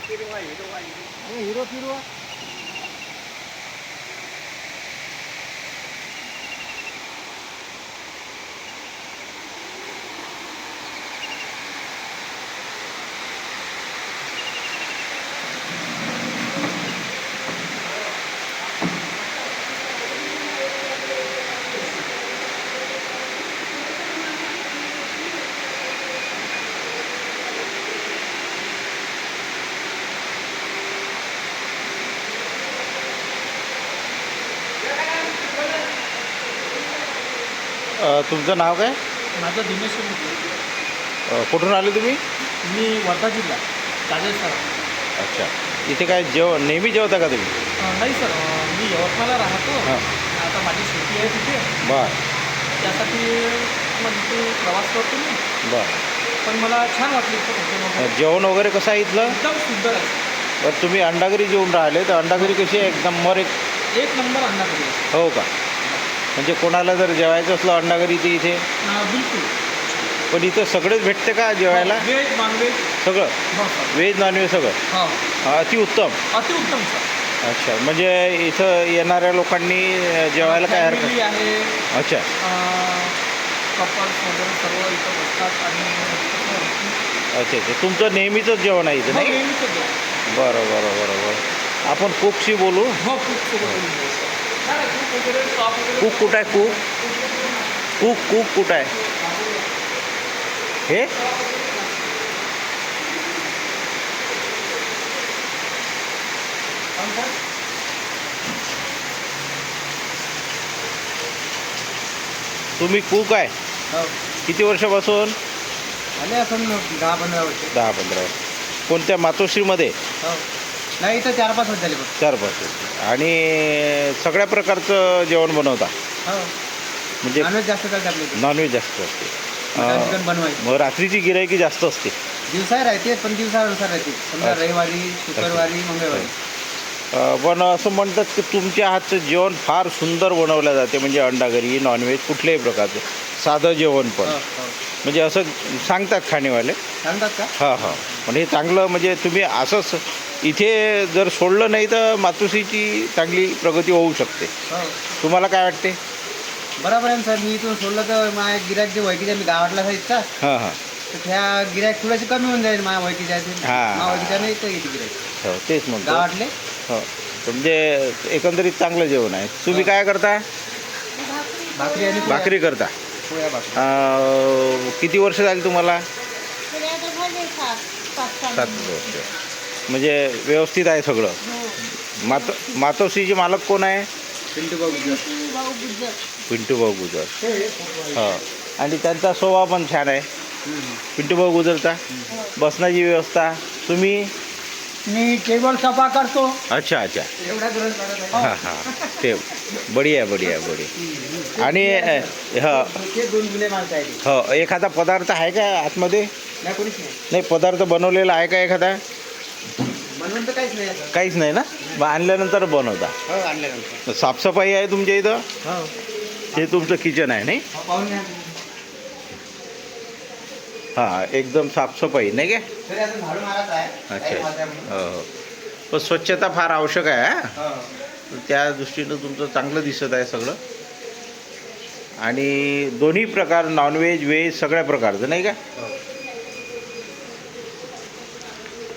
Hero फिरवा. तुमचं नाव काय? माझं दिनेश मुके. कुठून आले तुम्ही? मी वर्धा जिल्हा चालेल सर. अच्छा, इथे काय नेहमी जेवता का तुम्ही? नाही सर, मी यवतमाळला राहतो. हां. आता माझी शेती आहे तिथे, बर त्यासाठी मग तिथे प्रवास करतो मी. बर. पण मला छान वाटलं इथं हॉटेलमध्ये. जेवण वगैरे कसं आहे इथलं? एकदम सुंदर आहे. बरं, तुम्ही अंडागरी जेवून राहिले तर अंडागरी कशी आहे? एक नंबर एक. एक नंबर अन्न करूया. हो का? म्हणजे कोणाला जर जेवायचं असलं अंडागरी ते इथे, बिलकुल. पण इथं सगळंच भेटते का जेवायला? व्हेज नॉनव्हेज सगळं, हो सर. व्हेज नॉनव्हेज सगळं हो, अतिउत्तम. अतिउत्तम सर. अच्छा, म्हणजे इथं येणाऱ्या लोकांनी जेवायला काय हरकत? फॅमिली आहे, अच्छा कपल्स वगैरे सर्व इथं बसतात आणि अच्छा अच्छा, तुमचं नेहमीचंच जेवण आहे इथं नाही? नेहमीच जेवण. बरं बरं बरं बरं. आपण कुकशी बोलू. हो, खूप सोबत. कुक कुठं आहे? कुक कुक कुक कुठं आहे? हे तुम्ही कुक आहे? किती वर्षापासून? आले असं 10-15 वर्ष. 10-15 वर्ष. कोणत्या मातोश्रीमध्ये? हो, नाही इथं 4-5 वर्ष झाले बघ. 4 वर्ष. आणि सगळ्या प्रकारचं जेवण बनवता? हो, म्हणजे नॉनव्हेज जास्त करतात आपल्या नॉनव्हेज जास्त असते? चिकन बनवायचं. मग रात्रीची गिरायकी जास्त असते? दिवसा राहते, पण दिवसानुसार राहते. समजा रविवारी, शुक्रवारी, मंगळवारी. पण असं म्हणतात की तुमच्या हातचं जेवण फार सुंदर बनवलं जाते, म्हणजे अंडागरी नॉनव्हेज कुठल्याही प्रकारचं साधं जेवण पण, हो, हो. म्हणजे असं सांगतात खाणेवाले. सांगतात का? हां हां. पण हे चांगलं, म्हणजे तुम्ही असंच इथे जर सोडलं नाही तर मातोश्रीची चांगली प्रगती होऊ शकते. हो, तुम्हाला काय वाटते? बरोबर आहे सर. मी इथून सोडलं तर माझ्या गिरायक जे वैकीच्या मी गावातला जायचा, हां हां. तर त्या गिरायक थोडेसे कमी होऊन जाईल. माझ्या वैकीच्या हां. माझ्या वैकीच्या नाही तर येते गिरायक हो, तेच म्हणतो. गावातले. हो, म्हणजे एकंदरीत चांगलं जेवण आहे. तुम्ही काय करता? भाकरी आणि भाकरी करता? पोळ्या भाकरी. किती वर्ष झाली तुम्हाला? 7 7 वर्ष. म्हणजे व्यवस्थित आहे सगळं? मातोश्रीचे मालक कोण आहे? पिंटू भाऊ गुजर. पिंटू भाऊ गुजर. हो, आणि त्यांचा स्वभाव पण छान आहे पिंटू भाऊ गुजरचा. बसण्याची व्यवस्था तुम्ही? मी टेबल सफा करतो. अच्छा अच्छा. एवढा गरज पडत आहे. हां हां, ते बढिया बढिया बढिया. आणि हो ते 2 गुन्हे माणसं आहेत. हो, एखादा पदार्थ आहे का आतमध्ये? नाही, कोणीच नाही. नाही, पदार्थ बनवलेला आहे का एखादा? बनवून तर काहीच नाही. काहीच नाही ना? मग आणल्यानंतर बनवता? हो, आणल्यानंतर. साफसफाई आहे तुमच्या इथं? हो, हे तुमचं किचन आहे नाही? पाहून घ्या. हां, एकदम साफसफाई नाही काय? तरी अजून झाडू मारायचं आहे. अच्छा. हो हो. पण स्वच्छता फार आवश्यक आहे. हां, हो. त्या दृष्टीनं तुमचं चांगलं दिसत आहे सगळं. आणि दोन्ही प्रकार, नॉनव्हेज व्हेज सगळ्या प्रकारचं नाही का?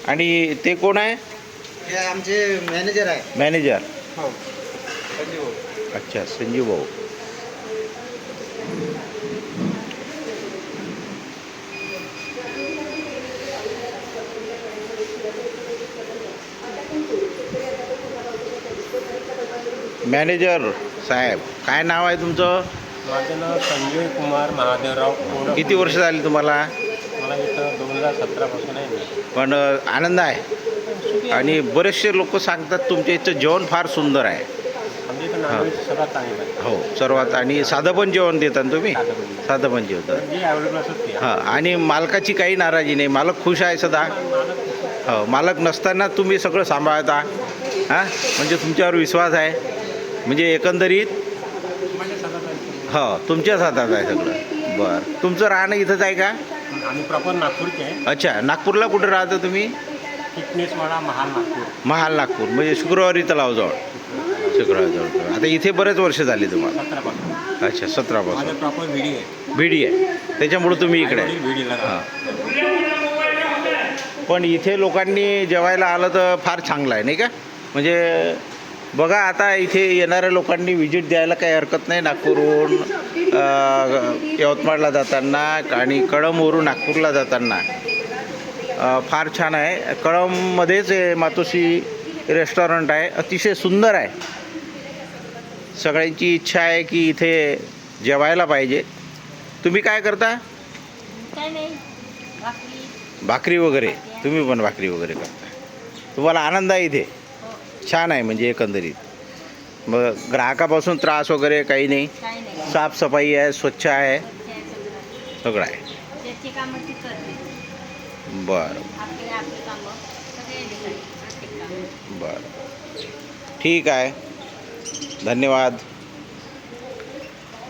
आणि ते कोण आहे? ते आमचे मॅनेजर आहे. मॅनेजर? हो, संजीव भाऊ. अच्छा, संजीव भाऊ. मॅनेजर साहेब, काय नाव आहे तुमचं? माझं नाव संजय कुमार महादेवराव. किती वर्ष झाली तुम्हाला? मला इथं 2017 पासून आहे मी. पण आनंद आहे. आणि बरेचसे लोक सांगतात तुमच्या इथं जेवण फार सुंदर आहे. आमच्या इथं नॉनव्हेज सर्वात चांगलं आहे. हो, सर्वात. आणि साधं पण जेवण देता ना तुम्ही? साधं पण. साधं पण जेवतात. जी अवेलेबल असत ते. हां, आणि मालकाची काही नाराजी नाही? मालक खुश आहे सदा? हो, मालक नसताना तुम्ही सगळं सांभाळता. हां, म्हणजे तुमच्यावर विश्वास आहे. म्हणजे एकंदरीत हो, तुमच्याच हातात आहे सगळं. बरं, तुमचं राहणं इथंच आहे का? आम्ही प्रॉपर नागपूरचे आहे. अच्छा, नागपूरला कुठं राहता तुम्ही? फिटनेसवाडा महाल नागपूर. महाल नागपूर म्हणजे शुक्रवारी तलावजवळ. शुक्रवारजवळ. आता इथे बरेच वर्ष झाली तुम्हाला. 17 पासून. अच्छा 17 माझं पासून. प्रॉपर व्हिडी आहे. बीडी आहे त्याच्यामुळे तुम्ही इकडे आहे. व्हिडीला हां. पण इथे लोकांनी जेवायला आलं तर फार चांगलं आहे नाही का? म्हणजे बघा आता इथे येणाऱ्या लोकांनी व्हिजिट द्यायला काही हरकत नाही. नागपूरहून यवतमाळला जाताना आणि कळंबवरून नागपूरला जाताना फार छान आहे. कळंबमध्येच मातोश्री रेस्टॉरंट आहे. अतिशय सुंदर आहे. सगळ्यांची इच्छा आहे की इथे जेवायला पाहिजे. तुम्ही काय करता? काय नाही भाकरी वगैरे. तुम्ही पण भाकरी वगैरे करता. तुम्हाला आनंद आहे इथे. छान आहे म्हणजे एकंदरीत. मग ग्राहकापासून त्रास वगैरे काही नाही. काय नाही साफसफाई आहे, स्वच्छ आहे, सगळं आहे. ज्याची कामं ती करते बरं आपली कामं सगळे प्रत्येक कामं. बरं ठीक आहे. धन्यवाद.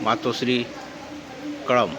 मातोश्री कळंब.